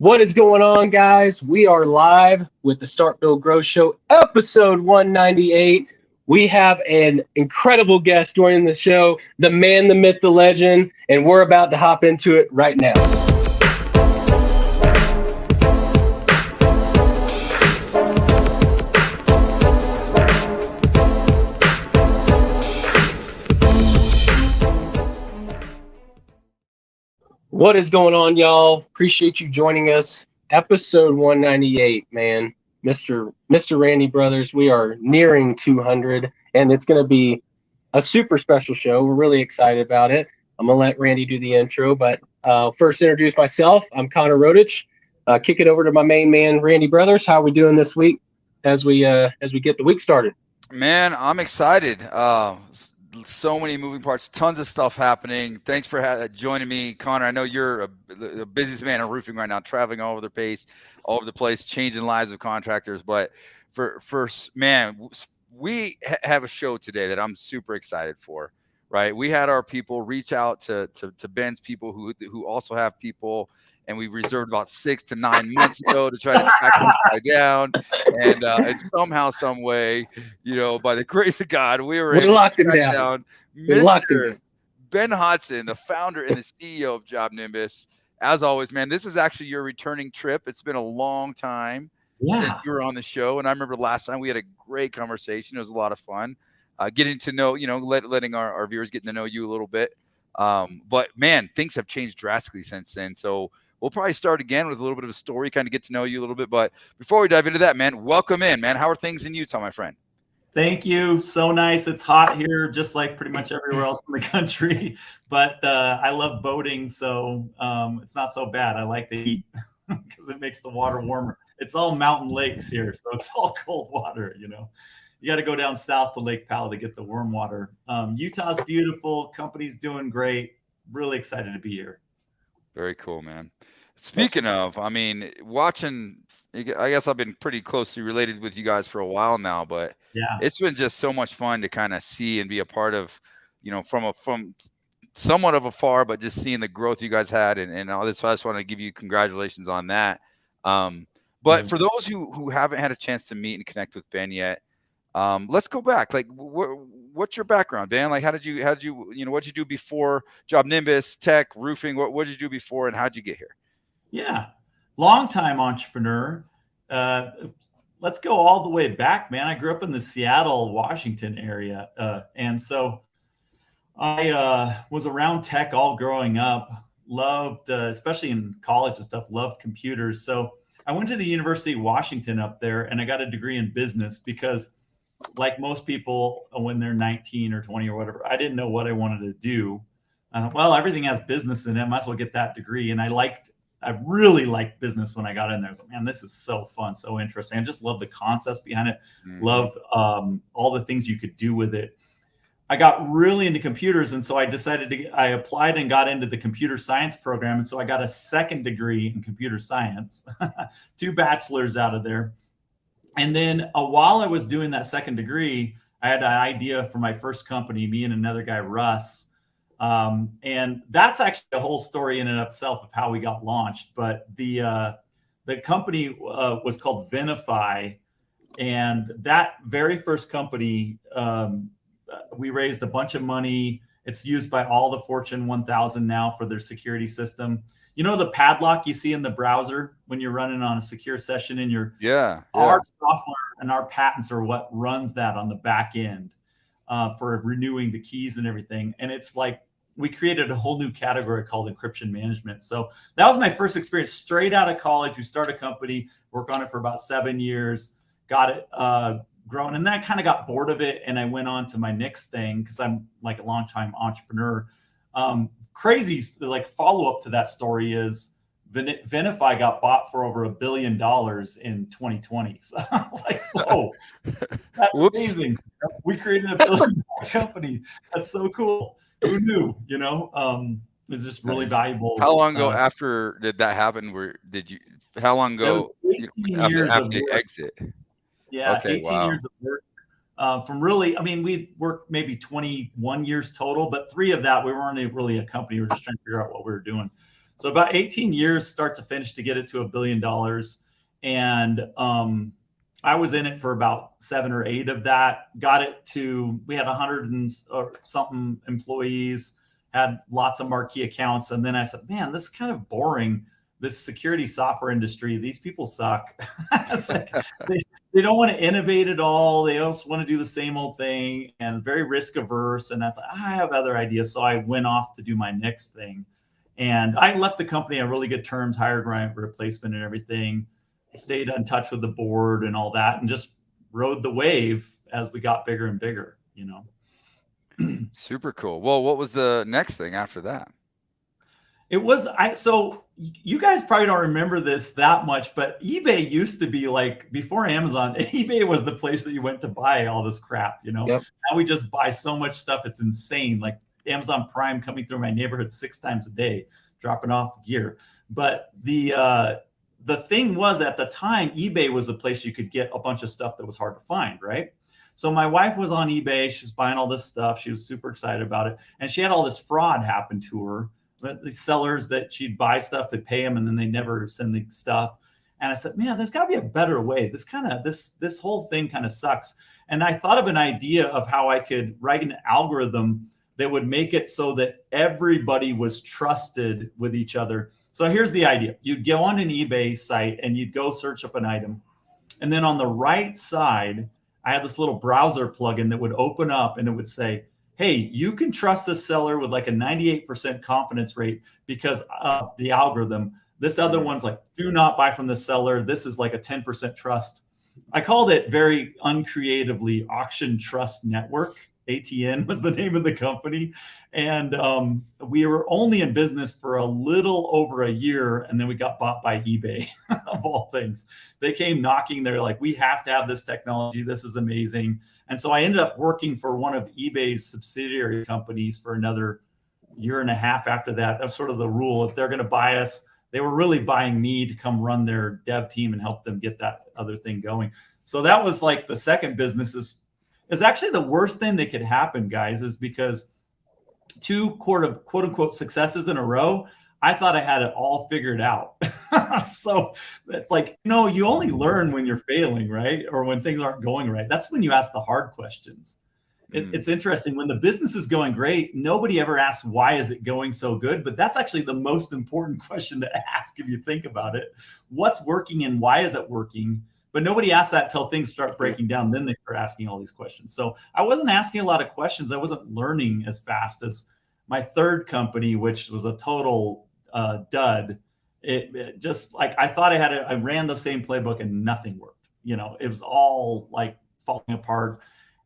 What is going on, guys? We are live with the Start Build Grow Show, episode 198. We have an incredible guest joining the show, the man, the myth, the legend, and we're about to hop into it right now. What is going on, y'all? Appreciate you joining us. Episode 198, man. Mr. Randy Brothers, we are nearing 200, and it's going to be a super special show. We're really excited about it. I'm going to let Randy do the intro, but first introduce myself. I'm Connor Rodich. Kick it over to my main man, Randy Brothers. How are we doing this week as we get the week started? Man, I'm excited. So many moving parts, tons of stuff happening. Thanks for joining me, Connor. I know you're the busiest man in roofing right now, traveling all over the place, changing lives of contractors. But man, we have a show today that I'm super excited for. Right, we had our people reach out to Ben's people who also have people, and we reserved about 6 to 9 months ago to try to track this guy down, and somehow, some way, by the grace of God, we were able locked to him track down. down Locked him down. Mr. Ben Hodson, the founder and the CEO of JobNimbus. As always, man, this is actually your returning trip. It's been a long time since you were on the show, and I remember last time we had a great conversation. It was a lot of fun. Getting to know, letting our viewers get to know you a little bit. But man, things have changed drastically since then. So we'll probably start again with a little bit of a story, kind of get to know you a little bit. But before we dive into that, man, welcome in, man. How are things in Utah, my friend? Thank you. So nice. It's hot here, just like pretty much everywhere else in the country. But I love boating, so it's not so bad. I like the heat because it makes the water warmer. It's all mountain lakes here, so it's all cold water, You got to go down south to Lake Powell to get the warm water. Utah's beautiful. Company's doing great. Really excited to be here. Very cool, man. Speaking of, I mean, watching, I guess I've been pretty closely related with you guys for a while now, but yeah, it's been just so much fun to kind of see and be a part of, from somewhat of afar, but just seeing the growth you guys had and all this. So I just want to give you congratulations on that. But for those who haven't had a chance to meet and connect with Ben yet, let's go back. Like, what's your background, Ben? Like, what'd you do before JobNimbus, tech, roofing? What did you do before, and how'd you get here? Yeah, long-time entrepreneur. Let's go all the way back, man. I grew up in the Seattle, Washington area, and so I was around tech all growing up. Loved, especially in college and stuff, loved computers. So I went to the University of Washington up there, and I got a degree in business because, like most people, when they're 19 or 20 or whatever, I didn't know what I wanted to do. Well, everything has business in it. I might as well get that degree. And I really liked business when I got in there. I was like, man, this is so fun, so interesting. I just love the concepts behind it. Loved all the things you could do with it. I got really into computers, and so I applied and got into the computer science program. And so I got a second degree in computer science, 2 bachelors out of there. And then while I was doing that second degree, I had an idea for my first company, me and another guy, Russ. And that's actually a whole story in and of itself of how we got launched. But the company was called Venafi. And that very first company, we raised a bunch of money. It's used by all the Fortune 1000 now for their security system. You know the padlock you see in the browser when you're running on a secure session in your our software and our patents are what runs that on the back end for renewing the keys and everything. And it's like we created a whole new category called encryption management. So that was my first experience straight out of college. We started a company, worked on it for about 7 years, got it grown, and then I kind of got bored of it, and I went on to my next thing because I'm like a longtime entrepreneur. Crazy, like follow-up to that story is Venafi got bought for over $1 billion in 2020. So I was like, whoa, that's amazing. We created a $1 billion company. That's so cool. Who knew, it was just really valuable. How long ago after did that happen? How long ago after the exit? Yeah, okay, 18 years of work. We worked maybe 21 years total, but 3 of that, we weren't really a company. We were just trying to figure out what we were doing. So about 18 years start to finish to get it to $1 billion. And I was in it for about 7 or 8 of that. Got it to, we had 100 and or something employees, had lots of marquee accounts. And then I said, man, this is kind of boring. This security software industry, these people suck. It's like they don't want to innovate at all. They also want to do the same old thing and very risk averse. And I thought, I have other ideas. So I went off to do my next thing. And I left the company on really good terms, hired my replacement and everything, stayed in touch with the board and all that, and just rode the wave as we got bigger and bigger, you know. Super cool. Well, what was the next thing after that? It was, so you guys probably don't remember this that much, but eBay used to be like, before Amazon, eBay was the place that you went to buy all this crap, you know. Yep. Now we just buy so much stuff, it's insane. Like Amazon Prime coming through my neighborhood 6 times a day, dropping off gear. But the thing was, at the time, eBay was the place you could get a bunch of stuff that was hard to find, right? So my wife was on eBay, she was buying all this stuff, she was super excited about it, and she had all this fraud happen to her. But the sellers that she'd buy stuff, would pay them, and then they never send the stuff. And I said, man, there's got to be a better way. This whole thing kind of sucks. And I thought of an idea of how I could write an algorithm that would make it so that everybody was trusted with each other. So here's the idea. You'd go on an eBay site and you'd go search up an item. And then on the right side, I had this little browser plugin that would open up and it would say, hey, you can trust this seller with like a 98% confidence rate because of the algorithm. This other one's like, do not buy from the seller. This is like a 10% trust. I called it very uncreatively Auction Trust Network. ATN was the name of the company. And we were only in business for a little over a year. And then we got bought by eBay, of all things. They came knocking. They're like, we have to have this technology. This is amazing. And so I ended up working for one of eBay's subsidiary companies for another 1.5 years after that. That's sort of the rule. If they're going to buy us, they were really buying me to come run their dev team and help them get that other thing going. So that was like the second business is actually the worst thing that could happen, guys, is because 2 quote unquote successes in a row, I thought I had it all figured out. So it's like, no, you only learn when you're failing, right? Or when things aren't going right. That's when you ask the hard questions. It's interesting. When the business is going great, nobody ever asks, why is it going so good? But that's actually the most important question to ask if you think about it. What's working and why is it working? But nobody asks that until things start breaking down. Then they start asking all these questions. So I wasn't asking a lot of questions. I wasn't learning as fast as my third company, which was a total dud. It just like, I thought I ran the same playbook and nothing worked. You know, it was all like falling apart.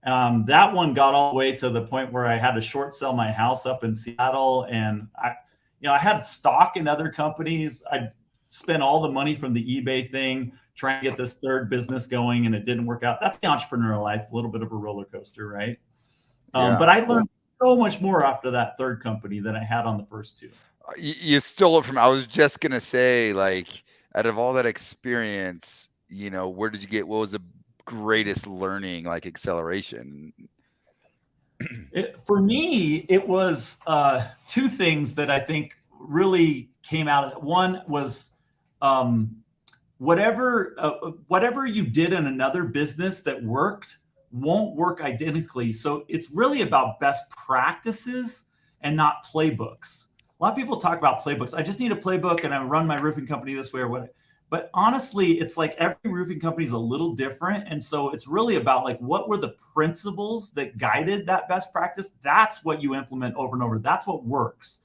That one got all the way to the point where I had to short sell my house up in Seattle. And I had stock in other companies. I spent all the money from the eBay thing trying to get this third business going, and it didn't work out. That's the entrepreneurial life, a little bit of a roller coaster, right? But I learned so much more after that third company than I had on the first 2. You stole it from, I was just going to say, like, out of all that experience, you know, where did you get, what was the greatest learning, like acceleration? For me, it was 2 things that I think really came out of it. One was whatever you did in another business that worked won't work identically. So it's really about best practices and not playbooks. A lot of people talk about playbooks. I just need a playbook and I run my roofing company this way or what. But honestly, it's like every roofing company is a little different. And so it's really about like, what were the principles that guided that best practice? That's what you implement over and over. That's what works.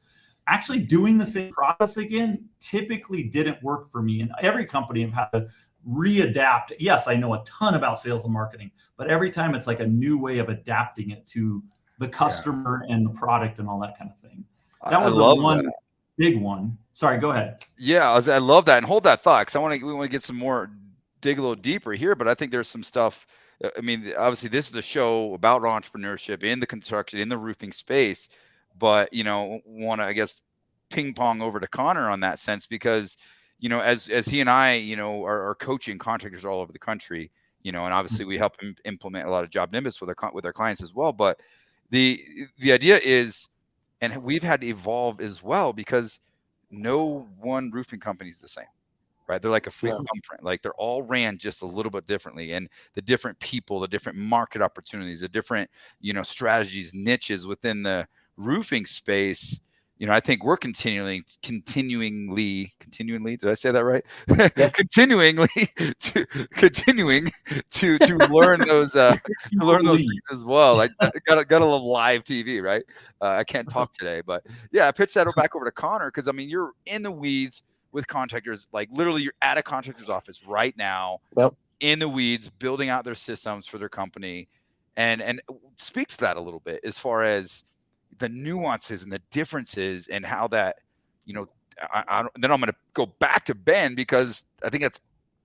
Actually doing the same process again typically didn't work for me. And every company I've had to readapt. Yes, I know a ton about sales and marketing, but every time it's like a new way of adapting it to the customer and the product and all that kind of thing. That was the one big one. Sorry, go ahead. Yeah, I love that. And hold that thought, because we want to get some more, dig a little deeper here, but I think there's some stuff. I mean, obviously this is a show about entrepreneurship in the construction, in the roofing space, but, you know, want to, I guess, ping pong over to Connor on that sense, because, you know, as he and I, you know, are coaching contractors all over the country, you know, and obviously we help him implement a lot of JobNimbus with our clients as well. But the idea is, and we've had to evolve as well, because no one roofing company is the same. Right. They're like a free No. thumbprint. Like they're all ran just a little bit differently. And the different people, the different market opportunities, the different, strategies, niches within the roofing space. I think we're continuingly, did I say that right? Yeah. continuing to learn those, things as well. Like gotta love live TV, right? I can't talk today, but yeah, I pitched that back over to Connor. Cause I mean, you're in the weeds with contractors, like literally you're at a contractor's office right now. Yep. In the weeds, building out their systems for their company, and speak to that a little bit as far as the nuances and the differences and how that, then I'm going to go back to Ben, because I think that's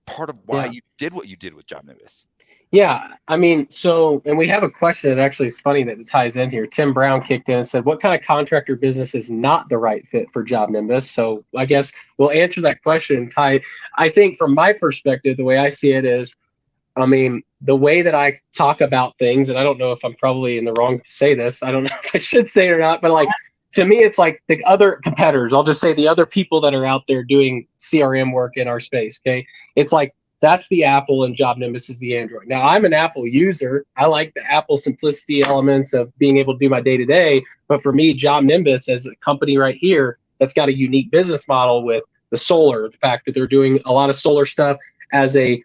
part of why you did what you did with JobNimbus. Yeah, I mean, and we have a question that actually is funny that it ties in here. Tim Brown kicked in and said, what kind of contractor business is not the right fit for JobNimbus? So I guess we'll answer that question, Ty. I think from my perspective, the way I see it is, I mean, the way that I talk about things, and I don't know if I'm probably in the wrong to say this, I don't know if I should say it or not, but like, to me, it's like the other competitors, I'll just say the other people that are out there doing CRM work in our space, okay? It's like, that's the Apple and JobNimbus is the Android. Now, I'm an Apple user. I like the Apple simplicity elements of being able to do my day-to-day. But for me, JobNimbus as a company right here that's got a unique business model with the solar, the fact that they're doing a lot of solar stuff as a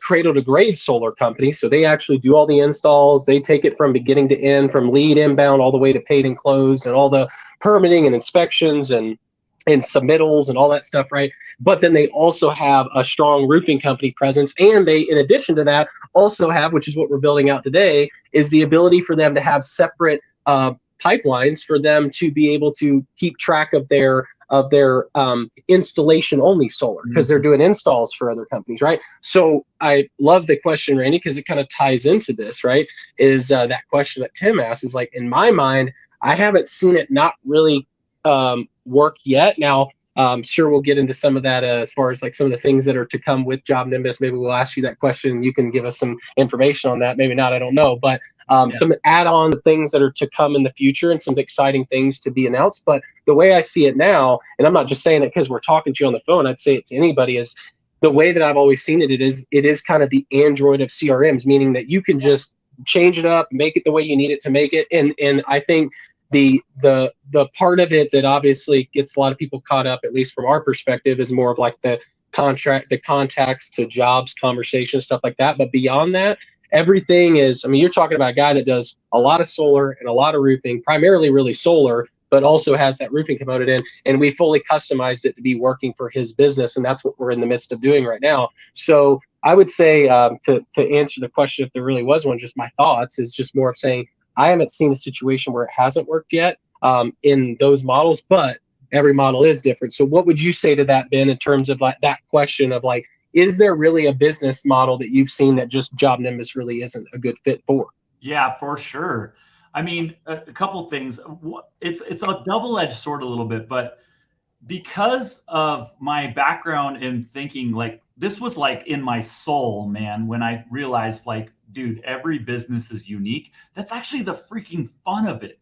cradle-to-grave solar company. So they actually do all the installs. They take it from beginning to end, from lead inbound all the way to paid and closed, and all the permitting and inspections and submittals and all that stuff, right? But then they also have a strong roofing company presence. And they, in addition to that, also have, which is what we're building out today, is the ability for them to have separate pipelines for them to be able to keep track of their installation only solar, because they're doing installs for other companies, right? So I love the question, Randy, because it kind of ties into this, right? Is that question that Tim asked is like, in my mind, I haven't seen it not really work yet. Now, sure, we'll get into some of that as far as like some of the things that are to come with JobNimbus. Maybe we'll ask you that question. You can give us some information on that. Maybe not, I don't know. But some add-on things that are to come in the future and some exciting things to be announced. But the way I see it now, and I'm not just saying it because we're talking to you on the phone, I'd say it to anybody, is the way that I've always seen it, it is kind of the Android of CRMs, meaning that you can just change it up, make it the way you need it to make it. And I think the part of it that obviously gets a lot of people caught up, at least from our perspective, is more of like the contacts to jobs conversation, stuff like that. But beyond that, everything is, I mean, you're talking about a guy that does a lot of solar and a lot of roofing, primarily really solar, but also has that roofing component in, and we fully customized it to be working for his business. And that's what we're in the midst of doing right now. So I would say to answer the question, if there really was one, just my thoughts is just more of saying, I haven't seen a situation where it hasn't worked yet in those models, but every model is different. So what would you say to that, Ben, in terms of like that question of like, is there really a business model that you've seen that just JobNimbus really isn't a good fit for? Yeah, for sure. I mean, a couple things. It's a double-edged sword a little bit, but because of my background in thinking, like, this was like in my soul, man, when I realized, like, dude, every business is unique. That's actually the freaking fun of it,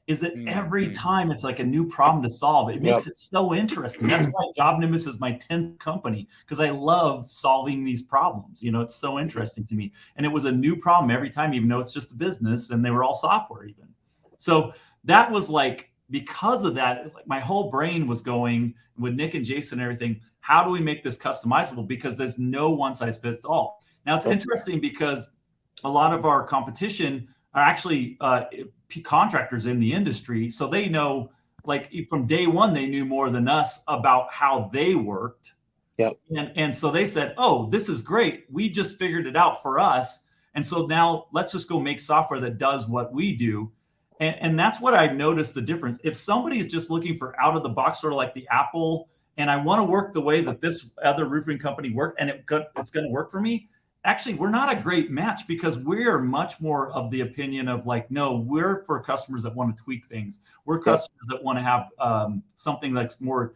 is that every time it's like a new problem to solve. It makes it so interesting. That's why JobNimbus is my 10th company, because I love solving these problems. You know, it's so interesting to me. And it was a new problem every time, even though it's just a business and they were all software even. So that was like, because of that, like my whole brain was going with Nick and Jason and everything. How do we make this customizable? Because there's no one size fits all. Now it's interesting because a lot of our competition are actually contractors in the industry. So they know, like from day one, they knew more than us about how they worked. Yep. And so they said, oh, this is great. We just figured it out for us. And so now let's just go make software that does what we do. And that's what I noticed the difference. If somebody is just looking for out of the box, sort of like the Apple, and I want to work the way that this other roofing company worked, and it's going to work for me, actually, we're not a great match, because we're much more of the opinion of like, no, we're for customers that want to tweak things. We're customers that want to have something that's more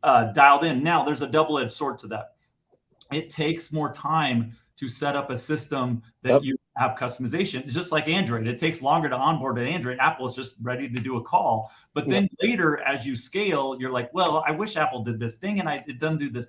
dialed in. Now, there's a double-edged sword to that. It takes more time to set up a system that you have customization. It's just like Android. It takes longer to onboard an Android. Apple is just ready to do a call. But then later, as you scale, you're like, well, I wish Apple did this thing and it doesn't do this.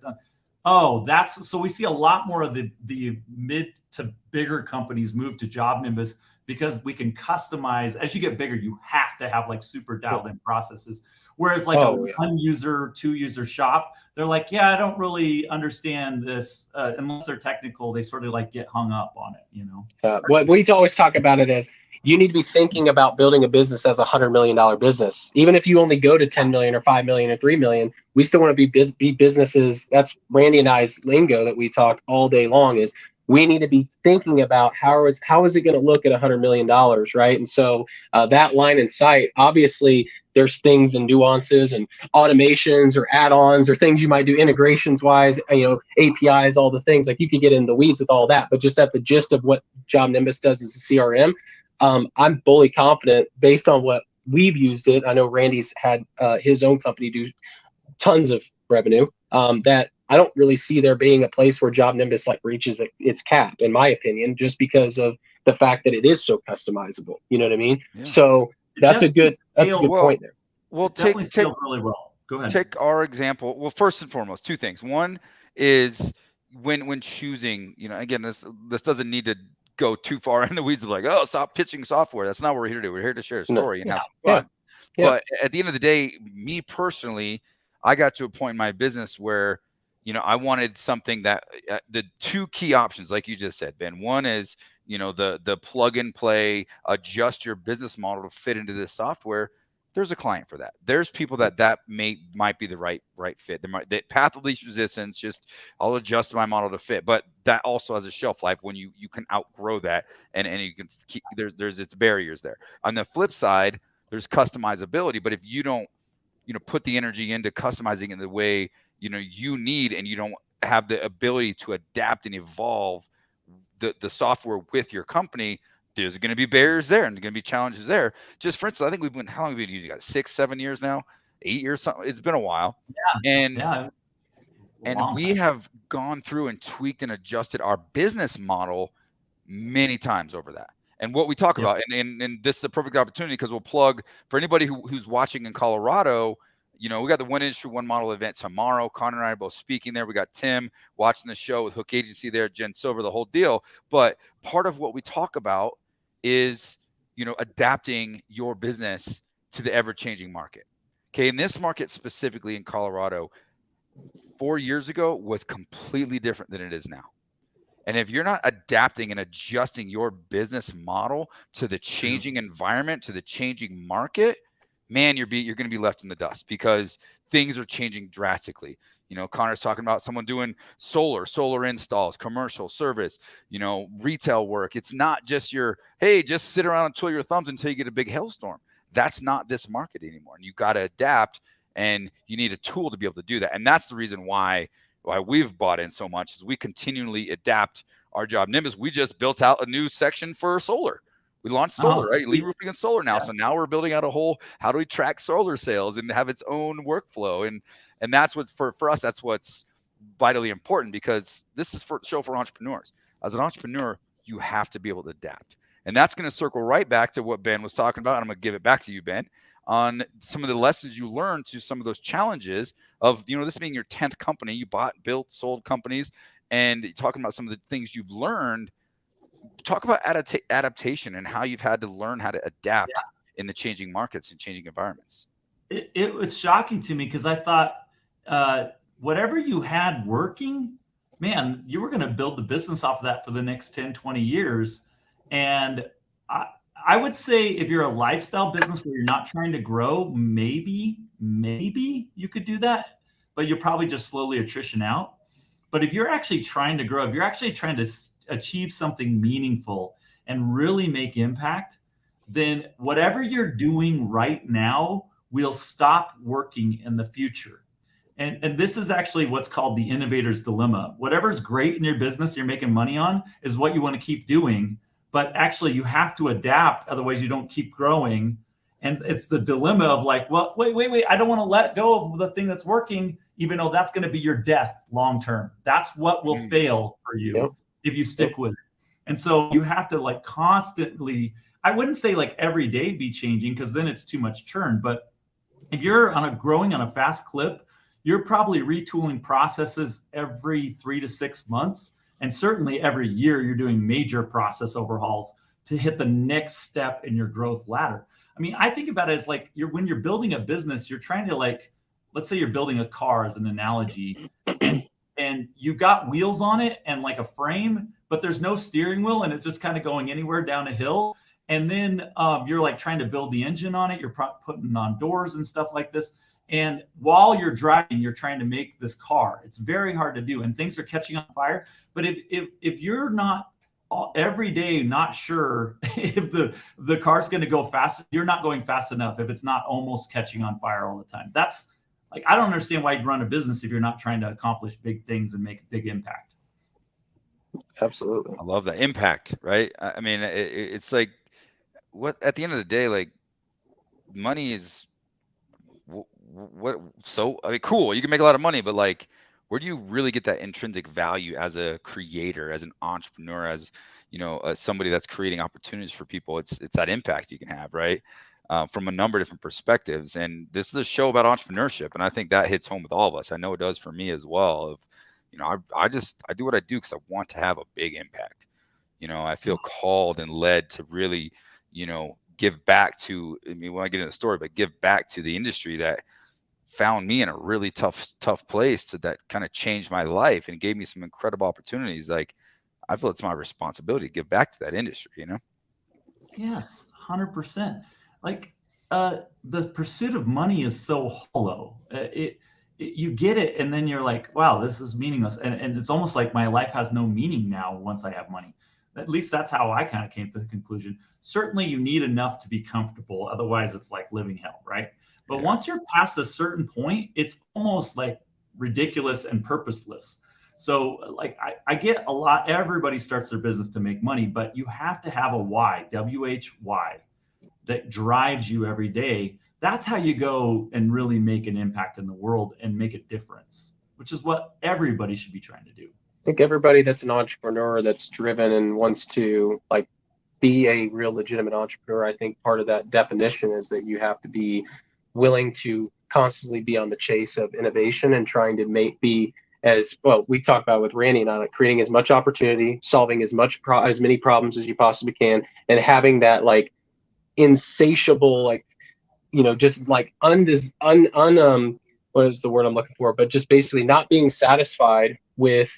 Oh, so we see a lot more of the mid to bigger companies move to JobNimbus because we can customize. As you get bigger, you have to have like super dialed in processes. Whereas like a 1-user, 2-user shop, they're like, yeah, I don't really understand this unless they're technical. They sort of like get hung up on it, you know. What we always talk about it as you need to be thinking about building a business as $100 million business. Even if you only go to 10 million or 5 million or 3 million, we still want to be businesses. That's Randy and I's lingo that we talk all day long is we need to be thinking about how is it going to look at $100 million, right? And so that line in sight, obviously, there's things and nuances and automations or add-ons or things you might do integrations wise, APIs, all the things. Like you could get in the weeds with all that, but just at the gist of what JobNimbus does as a CRM, I'm fully confident based on what we've used it. I know Randy's had his own company do tons of revenue, that I don't really see there being a place where JobNimbus like reaches its cap, in my opinion, just because of the fact that it is so customizable. You know what I mean? Yeah. So that's a good point there. Well, take really well. Go ahead. Take our example. Well, first and foremost, two things. One is when choosing, again, this doesn't need to go too far in the weeds of like, oh, stop pitching software. That's not what we're here to do. We're here to share a story and have some fun. Yeah. But at the end of the day, me personally, I got to a point in my business where, I wanted something that the two key options, like you just said, Ben. One is, the plug and play, adjust your business model to fit into this software. There's a client for that. There's people that might be the right fit. The path of least resistance, just I'll adjust my model to fit. But that also has a shelf life when you can outgrow that and you can keep there's its barriers there. On the flip side, there's customizability. But if you don't, put the energy into customizing in the way you need, and you don't have the ability to adapt and evolve the software with your company, there's going to be barriers there and there's going to be challenges there. Just for instance, I think how long have we been using it? 6-7 years now, 8 years, something. It's been a while. And we have gone through and tweaked and adjusted our business model many times over that. And what we talk about, and this is a perfect opportunity because we'll plug for anybody who's watching in Colorado. We got the One Industry, One Model event tomorrow. Connor and I are both speaking there. We got Tim watching the show with Hook Agency there, Jen Silver, the whole deal. But part of what we talk about is, adapting your business to the ever-changing market. Okay, and this market specifically in Colorado 4 years ago was completely different than it is now. And if you're not adapting and adjusting your business model to the changing environment, to the changing market, man, you're going to be left in the dust because things are changing drastically. Connor's talking about someone doing solar installs, commercial service, retail work. It's not just just sit around and twiddle your thumbs until you get a big hailstorm. That's not this market anymore. And you got to adapt, and you need a tool to be able to do that. And that's the reason why we've bought in so much is we continually adapt our JobNimbus. We just built out a new section for solar. We launched solar, right? Lead roofing and solar now. Yeah. So now we're building out a whole, how do we track solar sales and have its own workflow? And that's what's for us, that's what's vitally important, because this is for show for entrepreneurs. As an entrepreneur, you have to be able to adapt. And that's going to circle right back to what Ben was talking about. And I'm going to give it back to you, Ben, on some of the lessons you learned to some of those challenges of, this being your 10th company. You bought, built, sold companies, and talking about some of the things you've learned. Talk about adaptation and how you've had to learn how to adapt in the changing markets and changing environments. It was shocking to me because I thought whatever you had working, man, you were going to build the business off of that for the next 10, 20 years. And I would say if you're a lifestyle business where you're not trying to grow, maybe you could do that, but you'll probably just slowly attrition out. But if you're actually trying to grow, if you're actually trying to achieve something meaningful and really make impact, then whatever you're doing right now will stop working in the future. And this is actually what's called the innovator's dilemma. Whatever's great in your business you're making money on is what you want to keep doing. But actually you have to adapt. Otherwise you don't keep growing. And it's the dilemma of like, well, wait. I don't want to let go of the thing that's working, even though that's going to be your death long-term. That's what will fail for you if you stick with it. And so you have to like constantly, I wouldn't say like every day be changing, because then it's too much churn. But if you're growing on a fast clip, you're probably retooling processes every 3 to 6 months. And certainly every year you're doing major process overhauls to hit the next step in your growth ladder. I mean, I think about it as like when you're building a business, you're trying to like, let's say you're building a car as an analogy, and you've got wheels on it and like a frame, but there's no steering wheel and it's just kind of going anywhere down a hill. And then you're like trying to build the engine on it. You're putting on doors and stuff like this. And while you're driving, you're trying to make this car. It's very hard to do, and things are catching on fire. But if you're not every day not sure if the car's going to go fast, you're not going fast enough if it's not almost catching on fire all the time. That's like, I don't understand why you'd run a business if you're not trying to accomplish big things and make a big impact. Absolutely. I love that impact, right? I mean, it's like, what at the end of the day, like, money is what, so I mean, cool, you can make a lot of money, but like, where do you really get that intrinsic value as a creator, as an entrepreneur, as, you know, somebody that's creating opportunities for people? It's that impact you can have, right? From a number of different perspectives. And this is a show about entrepreneurship, and I think that hits home with all of us. I know it does for me as well. Of, you know, I do what I do because I want to have a big impact. You know, I feel called and led to really, you know, give back to, I mean, when I get into the story, but give back to the industry that found me in a really tough place, that kind of changed my life and gave me some incredible opportunities. Like, I feel it's my responsibility to give back to that industry, you know? Yes, 100%. Like the pursuit of money is so hollow. You get it, and then you're like, wow, this is meaningless. And it's almost like my life has no meaning now once I have money. At least that's how I kind of came to the conclusion. Certainly you need enough to be comfortable. Otherwise it's like living hell, right? But Yeah. once you're past a certain point, it's almost like ridiculous and purposeless. So like I get a lot, everybody starts their business to make money, but you have to have a why, WHY, that drives you every day. That's how you go and really make an impact in the world and make a difference, which is what everybody should be trying to do. I think everybody that's an entrepreneur, that's driven and wants to like be a real legitimate entrepreneur, I think part of that definition is that you have to be willing to constantly be on the chase of innovation and trying to be as well. We talk about with Randy and I, like creating as much opportunity, solving as many problems as you possibly can, and having that like insatiable, like, you know, just like what is the word I'm looking for, but just basically not being satisfied with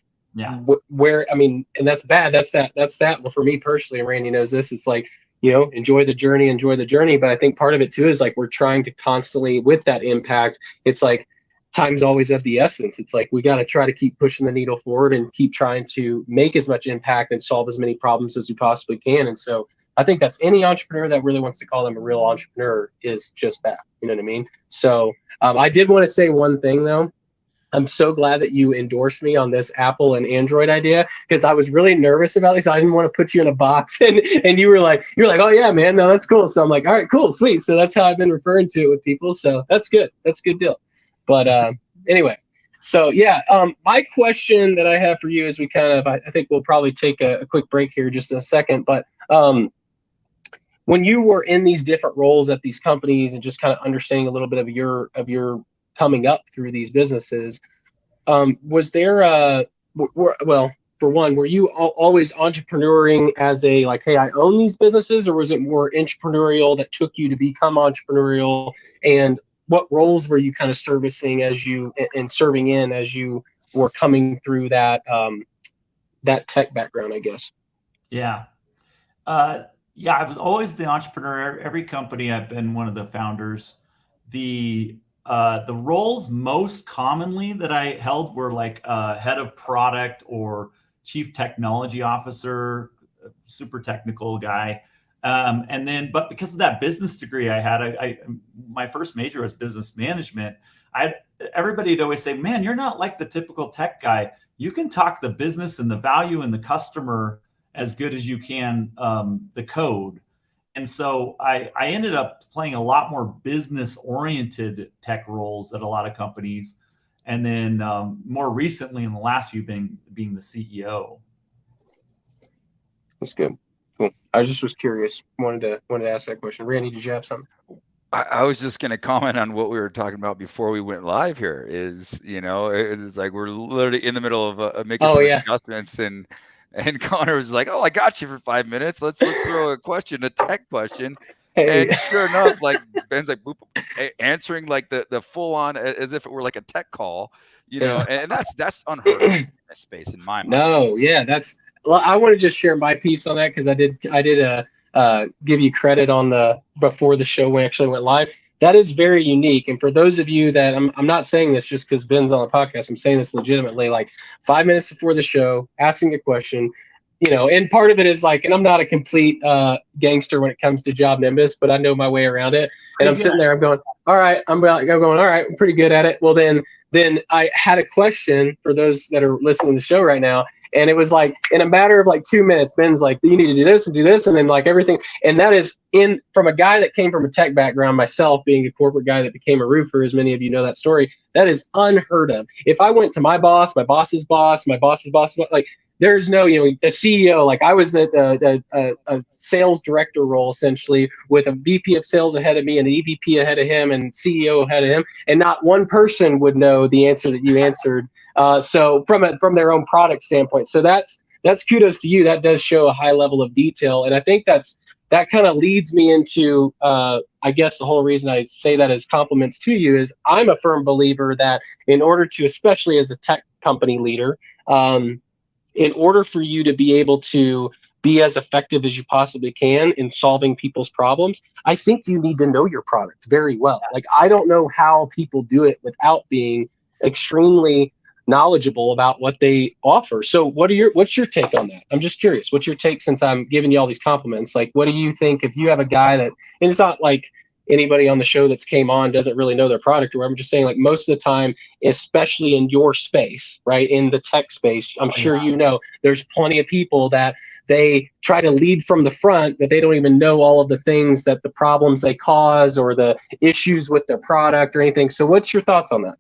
where, I mean, and that's bad. That's that. Well, for me personally, and Randy knows this, it's like, you know, enjoy the journey. But I think part of it too is like, we're trying to constantly, with that impact, it's like time's always of the essence. It's like, we got to try to keep pushing the needle forward and keep trying to make as much impact and solve as many problems as we possibly can. And so I think that's any entrepreneur that really wants to call them a real entrepreneur is just that, you know what I mean? So I did want to say one thing though. I'm so glad that you endorsed me on this Apple and Android idea, because I was really nervous about this. I didn't want to put you in a box, and you're like, oh yeah, man, no, that's cool. So I'm like, all right, cool, sweet. So that's how I've been referring to it with people. So that's good. That's a good deal. But anyway, so yeah, my question that I have for you is, I think we'll probably take a quick break here just in a second, but when you were in these different roles at these companies and just kind of understanding a little bit of your coming up through these businesses, was there well, for one, were you always entrepreneuring as a like, hey, I own these businesses, or was it more entrepreneurial that took you to become entrepreneurial? And what roles were you kind of serving as you were coming through that that tech background, I guess? Yeah. Yeah, I was always the entrepreneur. Every company I've been one of the founders. The roles most commonly that I held were like head of product or chief technology officer, super technical guy. And then, but because of that business degree I had, my first major was business management. Everybody'd always say, man, you're not like the typical tech guy. You can talk the business and the value and the customer as good as you can the code. And so I ended up playing a lot more business-oriented tech roles at a lot of companies. And then more recently, in the last few, being the CEO. That's good. Cool. I just was curious. Wanted to ask that question. Randy, did you have something? I was just going to comment on what we were talking about before we went live here is, it's like we're literally in the middle of making some adjustments and Connor was like, oh, I got you for 5 minutes. Let's throw a tech question. Hey. And sure enough, like Ben's like boop, answering like the full on as if it were like a tech call, and that's unheard of in this space in my mind. No, yeah, I want to just share my piece on that because I did give you credit on before the show actually went live. That is very unique. And for those of you that I'm not saying this just because Ben's on the podcast, I'm saying this legitimately, like 5 minutes before the show, asking a question, and part of it is like, and I'm not a complete gangster when it comes to JobNimbus, but I know my way around it. And I'm sitting there, I'm going, all right, all right, I'm pretty good at it. Well, then I had a question for those that are listening to the show right now. And it was like, in a matter of like 2 minutes, Ben's like, you need to do this and do this. And then like everything. And that is from a guy that came from a tech background, myself being a corporate guy that became a roofer, as many of you know that story, that is unheard of. If I went to my boss, my boss's boss, my boss's boss, like, there's no, the CEO, like I was at a sales director role essentially with a VP of sales ahead of me and an EVP ahead of him and CEO ahead of him. And not one person would know the answer that you answered. So from their own product standpoint. So that's kudos to you. That does show a high level of detail. And I think that kind of leads me into, I guess the whole reason I say that as compliments to you is I'm a firm believer that in order to, especially as a tech company leader, in order for you to be able to be as effective as you possibly can in solving people's problems, I think you need to know your product very well. Like, I don't know how people do it without being extremely knowledgeable about what they offer. So what's your take on that? I'm just curious. What's your take, since I'm giving you all these compliments? Like, what do you think if you have a guy that, and it's not like anybody on the show that's came on doesn't really know their product or whatever. I'm just saying, like, most of the time, especially in your space, right, in the tech space, I'm sure there's plenty of people that they try to lead from the front, but they don't even know all of the things that the problems they cause or the issues with their product or anything. So what's your thoughts on that?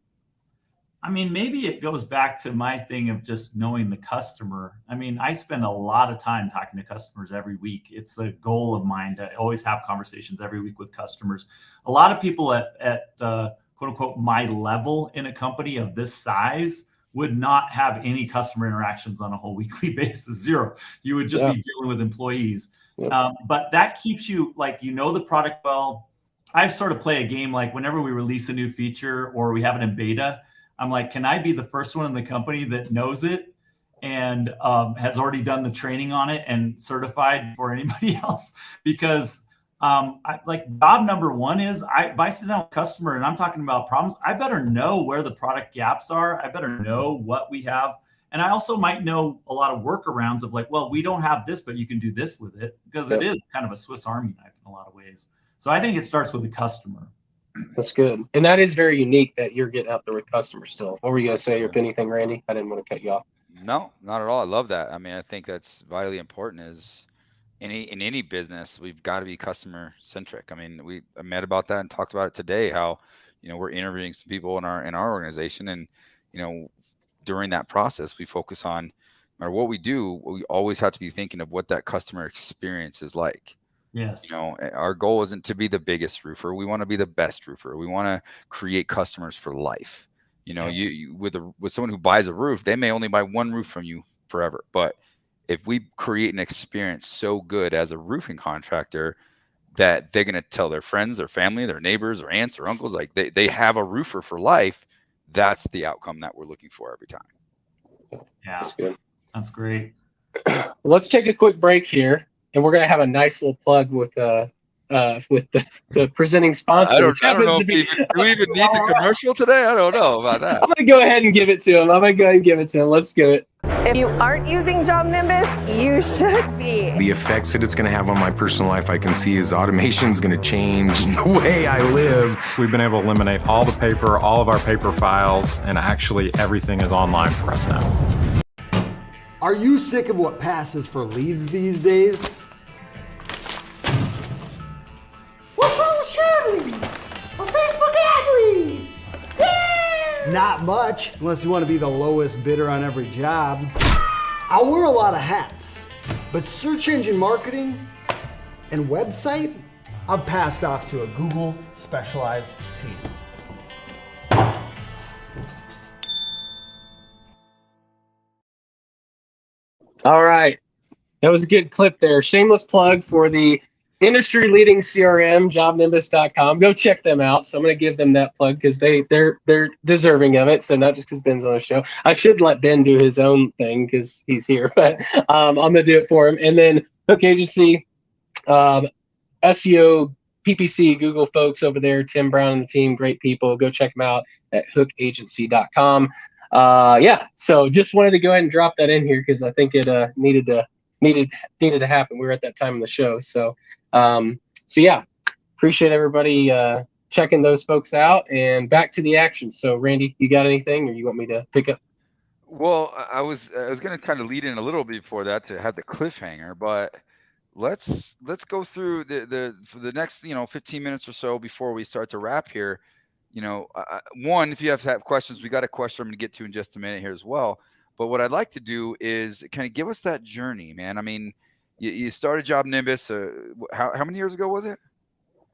I mean, maybe it goes back to my thing of just knowing the customer. I mean, I spend a lot of time talking to customers every week. It's a goal of mine to always have conversations every week with customers. A lot of people at quote unquote my level in a company of this size would not have any customer interactions on a whole weekly basis. Zero. You would just be dealing with employees. But that keeps you, like, the product well. I sort of play a game like whenever we release a new feature or we have it in beta, I'm like, can I be the first one in the company that knows it and has already done the training on it and certified for anybody else? Because job number one is if I sit down with a customer and I'm talking about problems, I better know where the product gaps are. I better know what we have. And I also might know a lot of workarounds of like, well, we don't have this, but you can do this with it, because it is kind of a Swiss Army knife in a lot of ways. So I think it starts with the customer. That's good. And that is very unique that you're getting out there with customers still. What were you going to say, if anything, Randy? I didn't want to cut you off. No, not at all. I love that. I mean, I think that's vitally important is in any business, we've got to be customer centric. I mean, I met about that and talked about it today, how, we're interviewing some people in our organization, and, during that process, we focus on, no matter what we do, we always have to be thinking of what that customer experience is like. Yes. Our goal isn't to be the biggest roofer. We want to be the best roofer. We want to create customers for life. You with someone who buys a roof, they may only buy one roof from you forever. But if we create an experience so good as a roofing contractor that they're going to tell their friends, their family, their neighbors, or aunts or uncles, like they have a roofer for life, that's the outcome that we're looking for every time. Yeah, that's good. That's great. Let's take a quick break here. And we're going to have a nice little plug with the presenting sponsor. I don't know. Do we even need the commercial today? I don't know about that. I'm going to go ahead and give it to him. Let's do it. If you aren't using JobNimbus, you should be. The effects that it's going to have on my personal life, I can see is automation is going to change the way I live. We've been able to eliminate all the paper, all of our paper files, and actually everything is online for us now. Are you sick of what passes for leads these days? What's wrong with share leads? Or Facebook ad leads? Yeah! Not much, unless you want to be the lowest bidder on every job. I wear a lot of hats. But search engine marketing and website, I've passed off to a Google specialized team. All right. That was a good clip there. Shameless plug for the industry leading CRM, JobNimbus.com. Go check them out. So I'm going to give them that plug because they're deserving of it. So not just because Ben's on the show. I should let Ben do his own thing because he's here, but I'm going to do it for him. And then Hook Agency, SEO, PPC, Google folks over there, Tim Brown and the team, great people. Go check them out at hookagency.com. Yeah, so just wanted to go ahead and drop that in here because I think it needed to happen. We were at that time in the show, so yeah, appreciate everybody checking those folks out. And back to the action. So Randy, you got anything, or you want me to pick up? Well, I was going to kind of lead in a little bit before that to have the cliffhanger, but let's go through for the next 15 minutes or so before we start to wrap here. One, if you have questions, we got a question I'm going to get to in just a minute here as well. But what I'd like to do is kind of give us that journey, man. I mean, you started JobNimbus. How many years ago was it?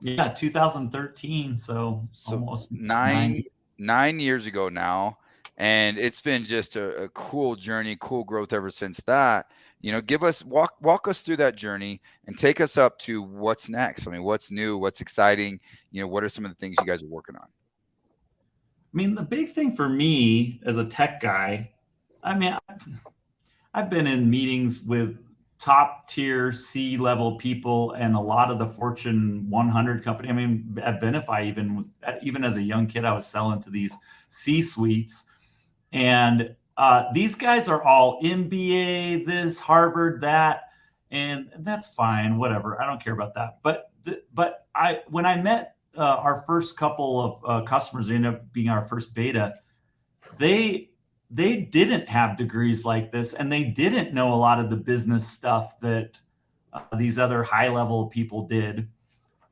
Yeah, 2013. So almost nine years ago now. And it's been just a cool journey, cool growth ever since that. Walk us through that journey and take us up to what's next. I mean, what's new, what's exciting? What are some of the things you guys are working on? I mean, the big thing for me as a tech guy, I mean, I've been in meetings with top tier C-level people and a lot of the Fortune 100 company. I mean, at Venafi, even as a young kid, I was selling to these C-suites, and these guys are all MBA, this, Harvard, that, and that's fine, whatever. I don't care about that. But when I met our first couple of customers, they ended up being our first beta, they didn't have degrees like this, and they didn't know a lot of the business stuff that these other high-level people did.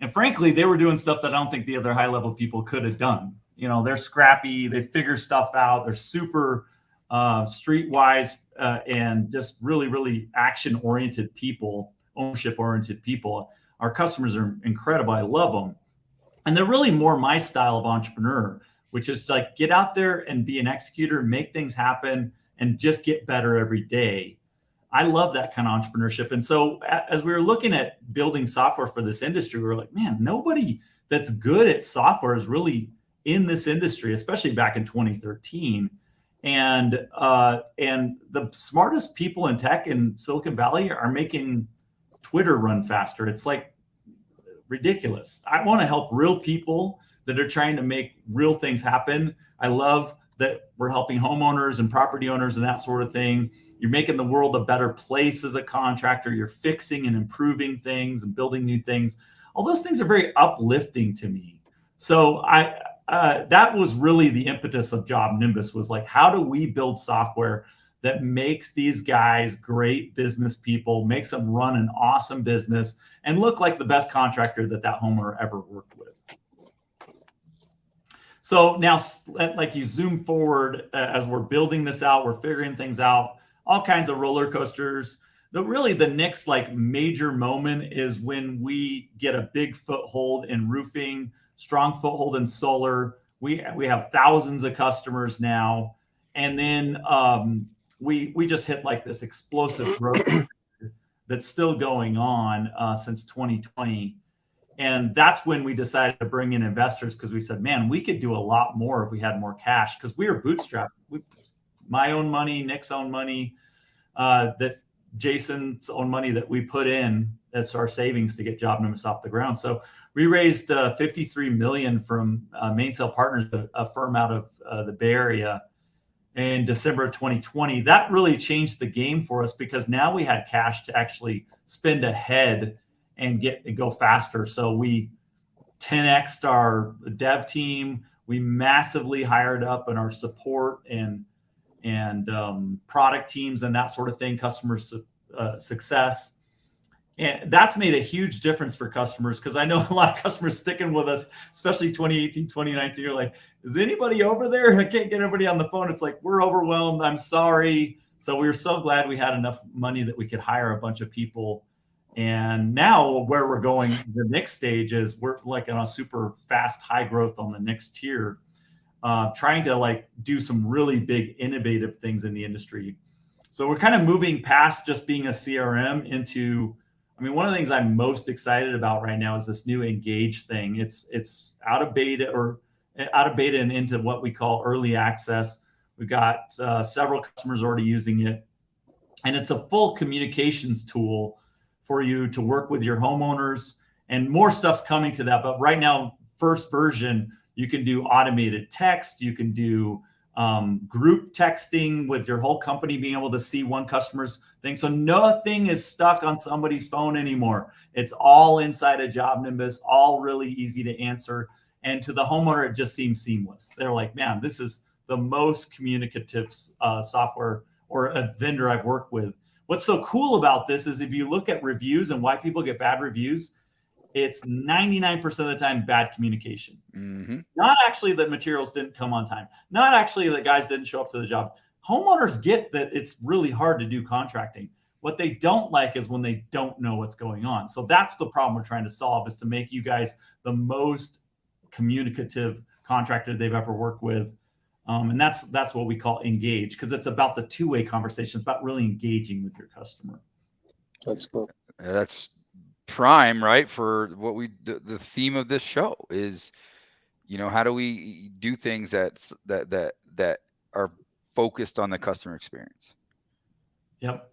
And frankly, they were doing stuff that I don't think the other high-level people could have done. They're scrappy, they figure stuff out, they're super streetwise and just really, really action-oriented people, ownership-oriented people. Our customers are incredible. I love them. And they're really more my style of entrepreneur, which is like get out there and be an executor, make things happen, and just get better every day. I love that kind of entrepreneurship. And so as we were looking at building software for this industry, we were like, man, nobody that's good at software is really in this industry, especially back in 2013. And the smartest people in tech in Silicon Valley are making Twitter run faster. It's like ridiculous. I want to help real people that are trying to make real things happen. I love that we're helping homeowners and property owners and that sort of thing. You're making the world a better place as a contractor. You're fixing and improving things and building new things. All those things are very uplifting to me. So that was really the impetus of JobNimbus, was like, how do we build software that makes these guys great business people, makes them run an awesome business and look like the best contractor that homeowner ever worked with. So now, like, you zoom forward as we're building this out, we're figuring things out, all kinds of roller coasters. The next like major moment is when we get a big foothold in roofing, strong foothold in solar. We have thousands of customers now, and then we just hit like this explosive growth that's still going on since 2020. And that's when we decided to bring in investors, because we said, man, we could do a lot more if we had more cash, because we were bootstrapped. My own money, Nick's own money, that Jason's own money that we put in. That's our savings to get JobNimbus off the ground. So we raised $53 million from Mainsail Partners, a firm out of the Bay Area, in December of 2020. That really changed the game for us, because now we had cash to actually spend ahead and go faster. So we 10x'd our dev team. We massively hired up in our support and product teams and that sort of thing, customer success. And that's made a huge difference for customers, because I know a lot of customers sticking with us, especially 2018, 2019. You're like, is anybody over there? I can't get everybody on the phone. It's like, we're overwhelmed. I'm sorry. So we were so glad we had enough money that we could hire a bunch of people. And now where we're going, the next stage is we're like on a super fast high growth on the next tier, trying to like do some really big innovative things in the industry. So we're kind of moving past just being a CRM into, I mean, one of the things I'm most excited about right now is this new Engage thing. It's out of beta and into what we call early access. We've got several customers already using it, and it's a full communications tool for you to work with your homeowners, and more stuff's coming to that. But right now, first version, you can do automated text. You can do group texting with your whole company being able to see one customer's thing. So nothing is stuck on somebody's phone anymore. It's all inside of JobNimbus, all really easy to answer. And to the homeowner, it just seems seamless. They're like, man, this is the most communicative software or a vendor I've worked with. What's so cool about this is if you look at reviews and why people get bad reviews, it's 99% of the time bad communication. Mm-hmm. Not actually that materials didn't come on time. Not actually that guys didn't show up to the job. Homeowners get that it's really hard to do contracting. What they don't like is when they don't know what's going on. So that's the problem we're trying to solve, is to make you guys the most communicative contractor they've ever worked with. And that's what we call Engage, because it's about the two-way conversation. It's about really engaging with your customer. That's cool. That's prime, right? For what the theme of this show is, how do we do things that are focused on the customer experience? Yep,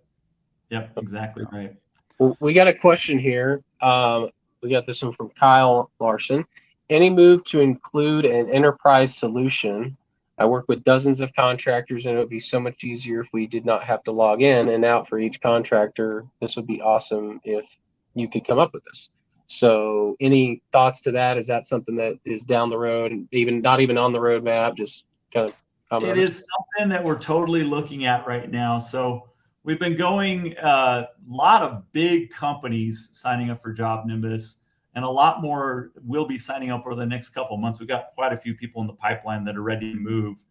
exactly right. Well, we got a question here. We got this one from Kyle Larson. Any move to include an enterprise solution? I work with dozens of contractors, and it would be so much easier if we did not have to log in and out for each contractor. This would be awesome if you could come up with this. So any thoughts to that? Is that something that is down the road and not even on the roadmap, just kind of coming? It is something that we're totally looking at right now. So we've been going a lot of big companies signing up for JobNimbus, and a lot more will be signing up over the next couple of months. We've got quite a few people in the pipeline that are ready to move.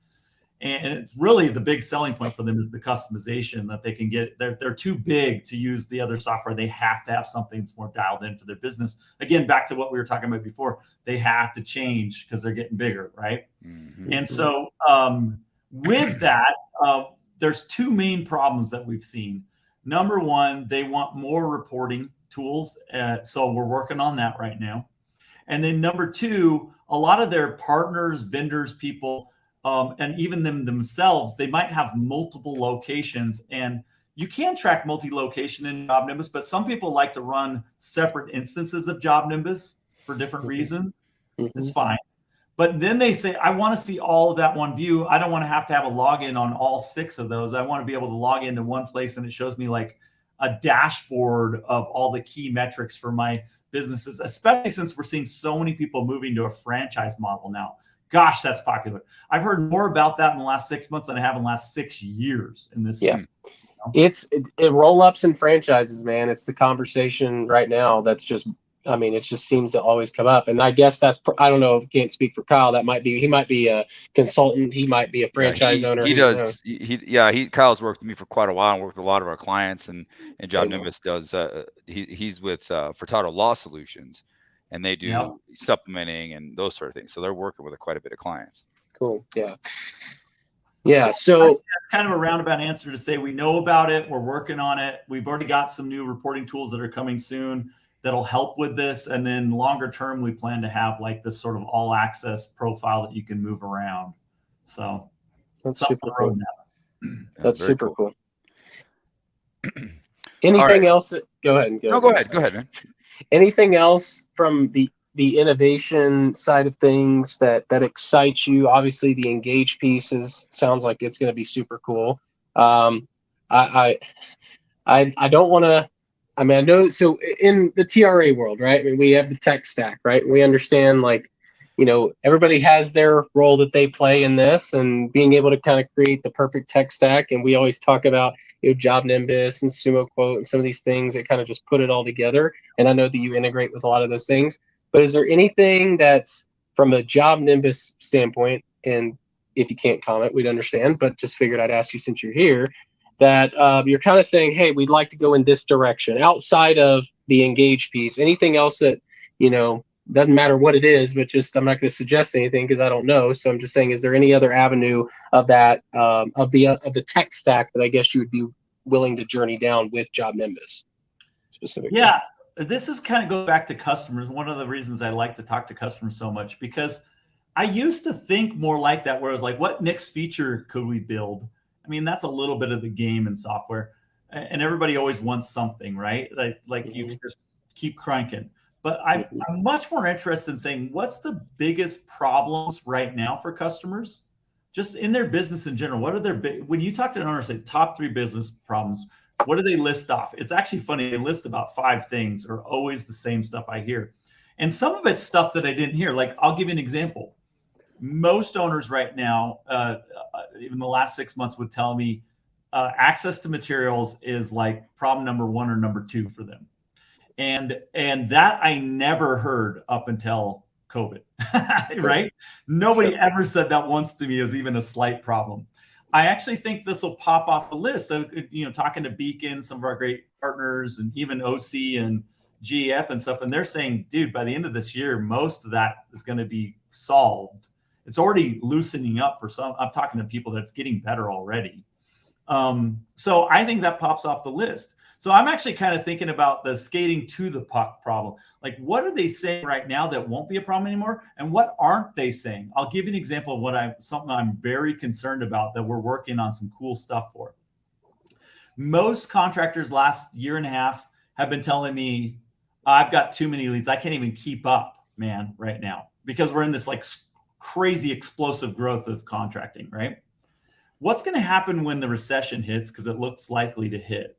And it's really the big selling point for them is the customization that they can get. They're too big to use the other software. They have to have something that's more dialed in for their business. Again, back to what we were talking about before, they have to change because they're getting bigger, right? Mm-hmm. And so with that, there's two main problems that we've seen. Number one, they want more reporting tools. So we're working on that right now. And then number two, a lot of their partners, vendors, people, and even themselves, they might have multiple locations, and you can track multi-location in JobNimbus, but some people like to run separate instances of JobNimbus for different reasons. It's fine. But then they say, I want to see all of that one view. I don't want to have a login on all 6 of those. I want to be able to log into one place and it shows me like a dashboard of all the key metrics for my businesses, especially since we're seeing so many people moving to a franchise model now. Gosh, that's popular. I've heard more about that in the last 6 months than I have in the last 6 years in this. Yeah. It's roll-ups and franchises, man. It's the conversation right now. That's just, I mean, it just seems to always come up. And I guess that's, I don't know, can't speak for Kyle. He might be a consultant. He might be a franchise owner. He does. Kyle's worked with me for quite a while and worked with a lot of our clients, and JobNimbus does. He's with Furtado Law Solutions, and they do supplementing and those sort of things. So they're working with quite a bit of clients. Cool. Yeah. Yeah. So that's kind of a roundabout answer to say we know about it. We're working on it. We've already got some new reporting tools that are coming soon that'll help with this. And then longer term, we plan to have like this sort of all access profile that you can move around. So that's super cool. That's super cool. Anything right. Else? Go ahead. Go ahead, man. Anything else from the innovation side of things that excites you? Obviously, the Engage piece sounds like it's going to be super cool. I don't want to. I mean, I know. So in the TRA world, right? I mean, we have the tech stack, right? We understand, like, everybody has their role that they play in this, and being able to kind of create the perfect tech stack. And we always talk about JobNimbus and Sumo Quote and some of these things that kind of just put it all together. And I know that you integrate with a lot of those things. But is there anything that's from a JobNimbus standpoint, and if you can't comment, we'd understand, but just figured I'd ask you since you're here, that you're kind of saying, hey, we'd like to go in this direction outside of the engage piece? Anything else that, doesn't matter what it is, but just I'm not going to suggest anything because I don't know. So I'm just saying, is there any other avenue of that of the tech stack that I guess you would be willing to journey down with JobNimbus specifically? Yeah, this is kind of go back to customers. One of the reasons I like to talk to customers so much, because I used to think more like that, where I was like, what next feature could we build? I mean, that's a little bit of the game in software, and everybody always wants something, right? Like you just keep cranking. But I'm much more interested in saying, what's the biggest problems right now for customers, just in their business in general? What are their big, when you talk to an owner, say top 3 business problems, what do they list off? It's actually funny. They list about 5 things, or always the same stuff I hear. And some of it's stuff that I didn't hear. Like, I'll give you an example. Most owners right now, even the last 6 months, would tell me access to materials is like problem number 1 or number 2 for them. And that I never heard up until COVID, right? Nobody ever said that once to me as even a slight problem. I actually think this will pop off the list of, talking to Beacon, some of our great partners, and even OC and GF and stuff. And they're saying, dude, by the end of this year, most of that is going to be solved. It's already loosening up for some. I'm talking to people that's getting better already. So I think that pops off the list. So I'm actually kind of thinking about the skating to the puck problem. Like, what are they saying right now that won't be a problem anymore? And what aren't they saying? I'll give you an example of something I'm very concerned about that we're working on some cool stuff for. Most contractors last year and a half have been telling me, I've got too many leads. I can't even keep up, man, right now, because we're in this like crazy explosive growth of contracting, right? What's going to happen when the recession hits? Because it looks likely to hit,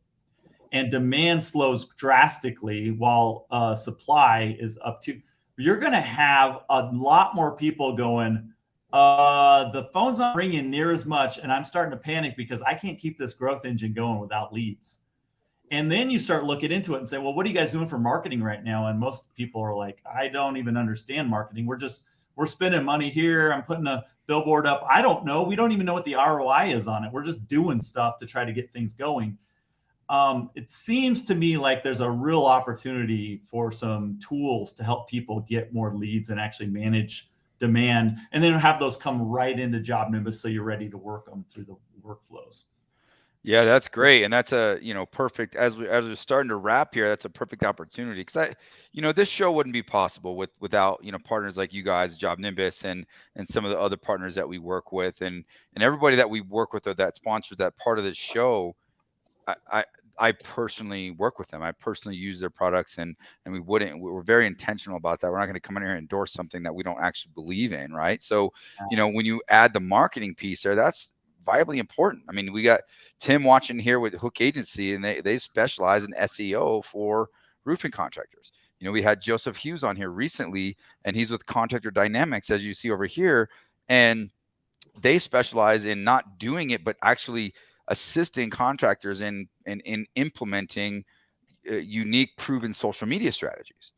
and demand slows drastically while supply is up to, you're going to have a lot more people going, the phone's not ringing near as much, and I'm starting to panic because I can't keep this growth engine going without leads. And then you start looking into it and say, well, what are you guys doing for marketing right now? And most people are like, I don't even understand marketing. We're spending money here. I'm putting a billboard up. I don't know. We don't even know what the ROI is on it. We're just doing stuff to try to get things going. It seems to me like there's a real opportunity for some tools to help people get more leads and actually manage demand, and then have those come right into JobNimbus so you're ready to work them through the workflows. Yeah, that's great. And that's a, perfect, as we're starting to wrap here, that's a perfect opportunity. Cause this show wouldn't be possible without, partners like you guys, JobNimbus, and some of the other partners that we work with, and everybody that we work with or that sponsors that part of this show. I personally work with them. I personally use their products, and we're very intentional about that. We're not going to come in here and endorse something that we don't actually believe in. Right. So, when you add the marketing piece there, that's vitally important. I mean, we got Tim watching here with Hook Agency, and they specialize in SEO for roofing contractors. We had Joseph Hughes on here recently, and he's with Contractor Dynamics, as you see over here, and they specialize in not doing it, but actually assisting contractors in implementing unique, proven social media strategies.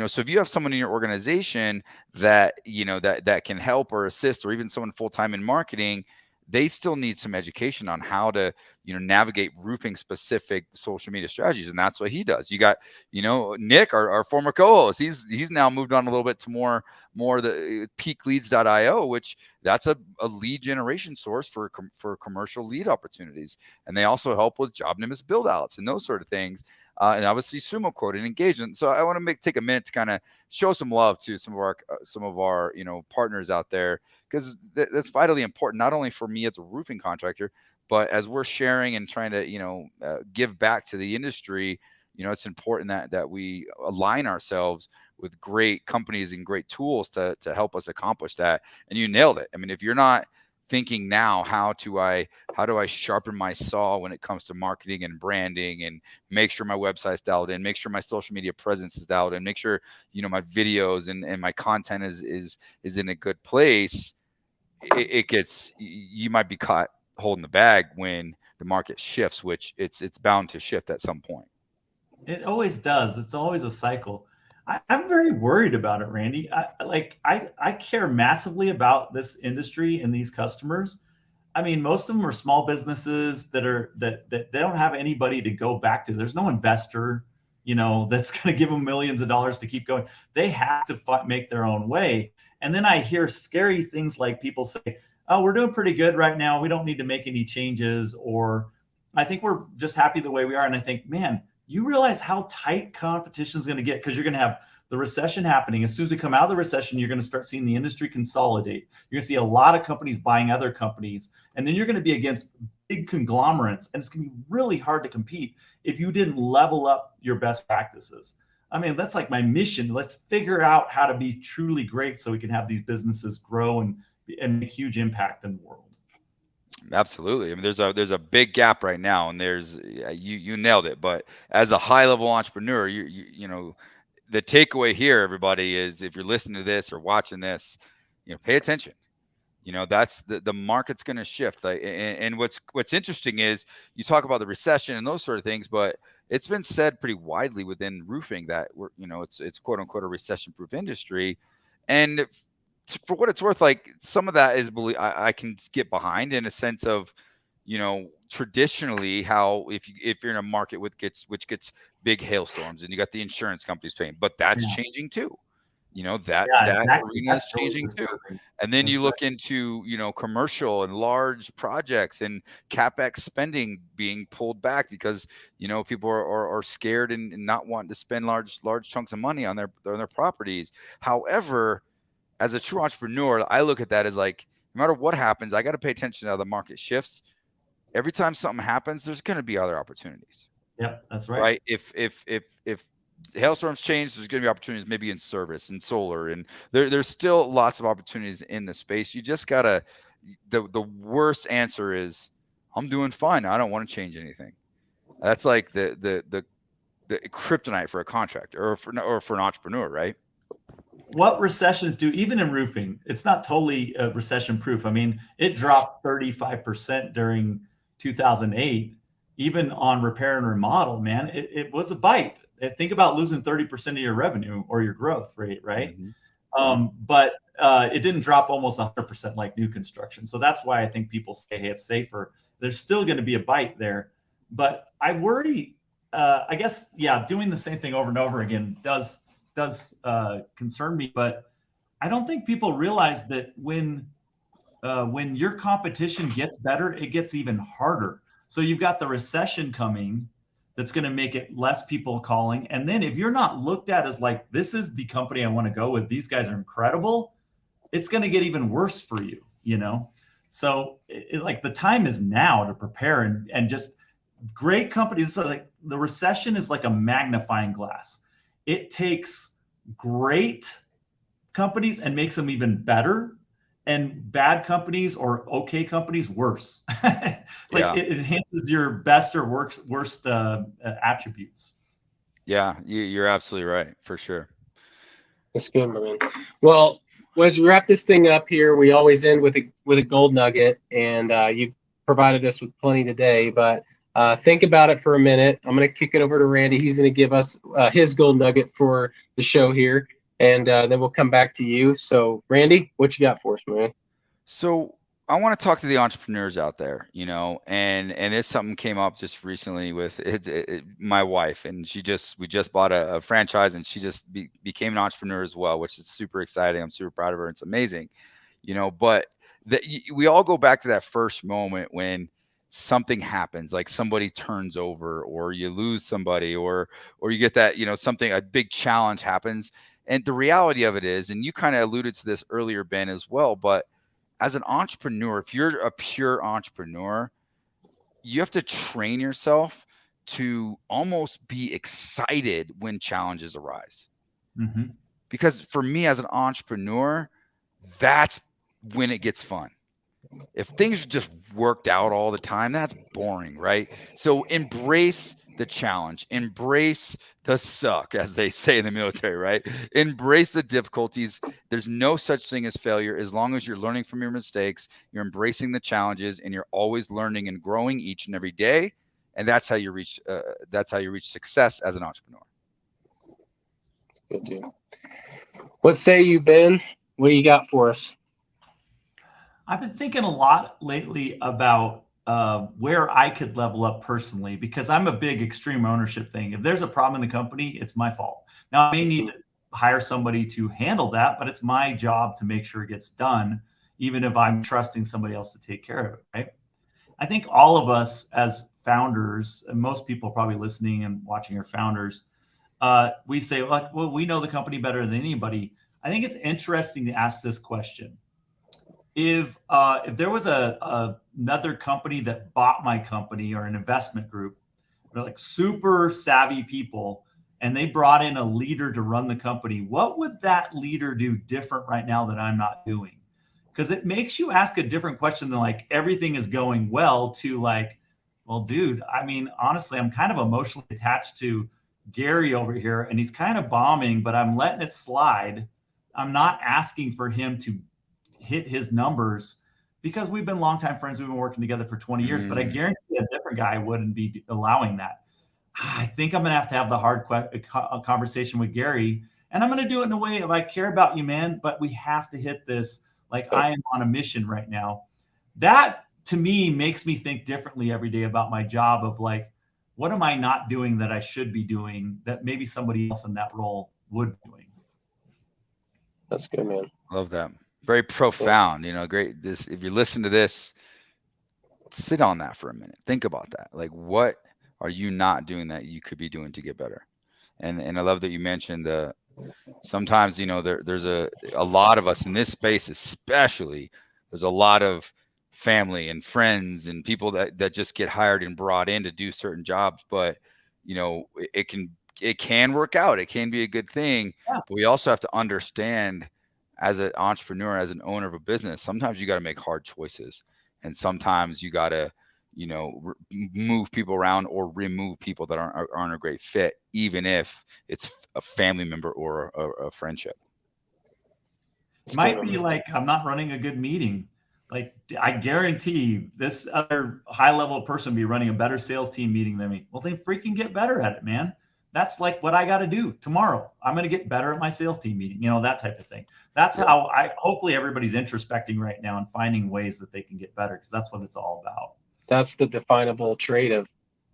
So if you have someone in your organization that that can help or assist, or even someone full-time in marketing, they still need some education on how to navigate roofing specific social media strategies, and that's what he does. You got Nick, our former co-host, he's now moved on a little bit to more the peakleads.io, which that's a lead generation source for commercial lead opportunities, and they also help with JobNimbus build outs and those sort of things, and obviously Sumo Quote and engagement. So I want to take a minute to kind of show some love to some of our partners out there, because that's vitally important, not only for me as a roofing contractor, but as we're sharing and trying to give back to the industry. It's important that we align ourselves with great companies and great tools to help us accomplish that. And you nailed it. I mean, if you're not thinking now, how do I sharpen my saw when it comes to marketing and branding, and make sure my website's dialed in, make sure my social media presence is dialed in, make sure my videos and my content is in a good place, you might be caught holding the bag when the market shifts, which it's bound to shift at some point. It always does. It's always a cycle. I'm very worried about it, Randy. I care massively about this industry and these customers. I mean, most of them are small businesses that they don't have anybody to go back to. There's no investor, that's going to give them millions of dollars to keep going. They have to make their own way. And then I hear scary things like people say, "Oh, we're doing pretty good right now. We don't need to make any changes," or "I think we're just happy the way we are." And I think, man, you realize how tight competition is going to get, because you're going to have the recession happening. As soon as we come out of the recession, you're going to start seeing the industry consolidate. You're going to see a lot of companies buying other companies. And then you're going to be against big conglomerates. And it's going to be really hard to compete if you didn't level up your best practices. I mean, that's like my mission. Let's figure out how to be truly great so we can have these businesses grow and make huge impact in the world. Absolutely. I mean, there's a big gap right now, and you nailed it. But as a high level entrepreneur, you know, the takeaway here, everybody, is if you're listening to this or watching this, pay attention. That's the market's going to shift. And what's interesting is you talk about the recession and those sort of things, but it's been said pretty widely within roofing that it's quote unquote a recession proof industry. And for what it's worth, like some of that is I can get behind, in a sense of, traditionally how if you're in a market which gets big hailstorms and you got the insurance companies paying, but that's changing too. That arena is changing too. And then you look into, commercial and large projects and CapEx spending being pulled back because, people are scared and not wanting to spend large chunks of money on their properties. However, as a true entrepreneur, I look at that as like, no matter what happens, I got to pay attention to how the market shifts. Every time something happens, there's going to be other opportunities. Yep, that's right. Right. If hailstorms change, there's going to be opportunities maybe in service and solar, and there's still lots of opportunities in the space. You just gotta. The worst answer is, I'm doing fine. I don't want to change anything. That's like the kryptonite for a contractor or for an entrepreneur, right? What recessions do, even in roofing, it's not totally recession proof. I mean, it dropped 35% during 2008, even on repair and remodel, man. It was a bite. Think about losing 30% of your revenue or your growth rate, right? Mm-hmm. But it didn't drop almost 100% like new construction. So that's why I think people say, hey, it's safer. There's still going to be a bite there. But I worry, I guess, doing the same thing over and over again does concern me. But I don't think people realize that when your competition gets better, it gets even harder. So you've got the recession coming that's going to make it less people calling. And then if you're not looked at as like, this is the company I want to go with, these guys are incredible, it's going to get even worse for you, So like the time is now to prepare and just great companies. So like the recession is like a magnifying glass. It takes great companies and makes them even better, and bad companies or okay companies worse. It enhances your best or worst attributes. Yeah, you're absolutely right, for sure. That's good, man. Well, as we wrap this thing up here, we always end with a gold nugget, and you've provided us with plenty today. But think about it for a minute. I'm going to kick it over to Randy. He's going to give us his gold nugget for the show here. And then we'll come back to you. So, Randy, what you got for us, man? So I want to talk to the entrepreneurs out there, and it's something came up just recently with my wife, and we just bought a franchise, and she just became an entrepreneur as well, which is super exciting. I'm super proud of her. It's amazing, but we all go back to that first moment when something happens, like somebody turns over, or you lose somebody, or you get that, a big challenge happens. And the reality of it is, and you kind of alluded to this earlier, Ben, as well, but as an entrepreneur, if you're a pure entrepreneur, you have to train yourself to almost be excited when challenges arise. Mm-hmm. Because for me as an entrepreneur, that's when it gets fun. If things just worked out all the time, that's boring, right? So embrace the challenge, embrace the suck, as they say in the military, right? Embrace the difficulties. There's no such thing as failure as long as you're learning from your mistakes, you're embracing the challenges, and you're always learning and growing each and every day. And that's how you reach success as an entrepreneur. Good deal. What say you, Ben? What do you got for us? I've been thinking a lot lately about where I could level up personally, because I'm a big extreme ownership thing. If there's a problem in the company, it's my fault. Now I may need to hire somebody to handle that, but it's my job to make sure it gets done, even if I'm trusting somebody else to take care of it, right? I think all of us as founders, and most people probably listening and watching are founders, we say, well, we know the company better than anybody. I think it's interesting to ask this question. If there was another company that bought my company, or an investment group, they're like super savvy people, and they brought in a leader to run the company, what would that leader do different right now that I'm not doing? Because it makes you ask a different question than like everything is going well to like, well, dude, I mean, honestly, I'm kind of emotionally attached to Gary over here, and he's kind of bombing, but I'm letting it slide. I'm not asking for him to hit his numbers because we've been longtime friends. We've been working together for 20 years, but I guarantee a different guy wouldn't be allowing that. I think I'm going to have the hard conversation with Gary, and I'm going to do it in a way of, I care about you, man, but we have to hit this. Like, I am on a mission right now. That to me makes me think differently every day about my job of like, what am I not doing that I should be doing that maybe somebody else in that role would be doing? That's good, man. Love that. Very profound, you know, great. This, if you listen to this, sit on that for a minute. Think about that. Like, what are you not doing that you could be doing to get better? And I love that you mentioned sometimes, you know, there's a lot of us in this space, especially, there's a lot of family and friends and people that just get hired and brought in to do certain jobs. But, you know, it can work out. It can be a good thing. Yeah. But we also have to understand, as an entrepreneur, as an owner of a business, sometimes you got to make hard choices. And sometimes you got to, you know, move people around or remove people that aren't a great fit, even if it's a family member or a friendship. It might be like, I'm not running a good meeting. Like, I guarantee this other high level person be running a better sales team meeting than me. Well, then freaking get better at it, man. That's like what I got to do tomorrow. I'm going to get better at my sales team meeting, you know, that type of thing. That's how hopefully everybody's introspecting right now and finding ways that they can get better, because that's what it's all about. That's the definable trait of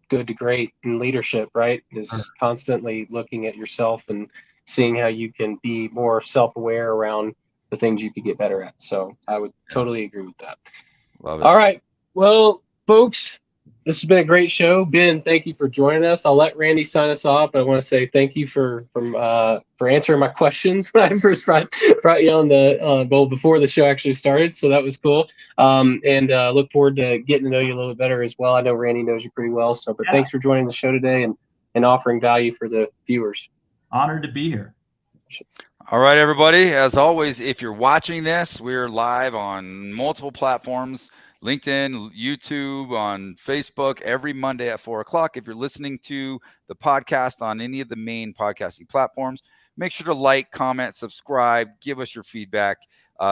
good to great in leadership, right? Is constantly looking at yourself and seeing how you can be more self-aware around the things you could get better at. So I would totally agree with that. Love it. All right. Well, folks, this has been a great show. Ben, thank you for joining us. I'll let Randy sign us off, but I want to say thank you for answering my questions when I first brought you on the bowl before the show actually started. So that was cool. And look forward to getting to know you a little bit better as well. I know Randy knows you pretty well. So, but thanks for joining the show today and offering value for the viewers. Honored to be here. All right, everybody. As always, if you're watching this, we're live on multiple platforms: LinkedIn, YouTube, on Facebook, every Monday at 4:00. If you're listening to the podcast on any of the main podcasting platforms, make sure to like, comment, subscribe, give us your feedback.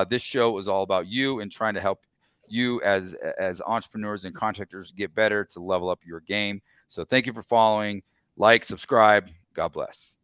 This show is all about you and trying to help you as entrepreneurs and contractors get better to level up your game. So thank you for following. Like, subscribe. God bless.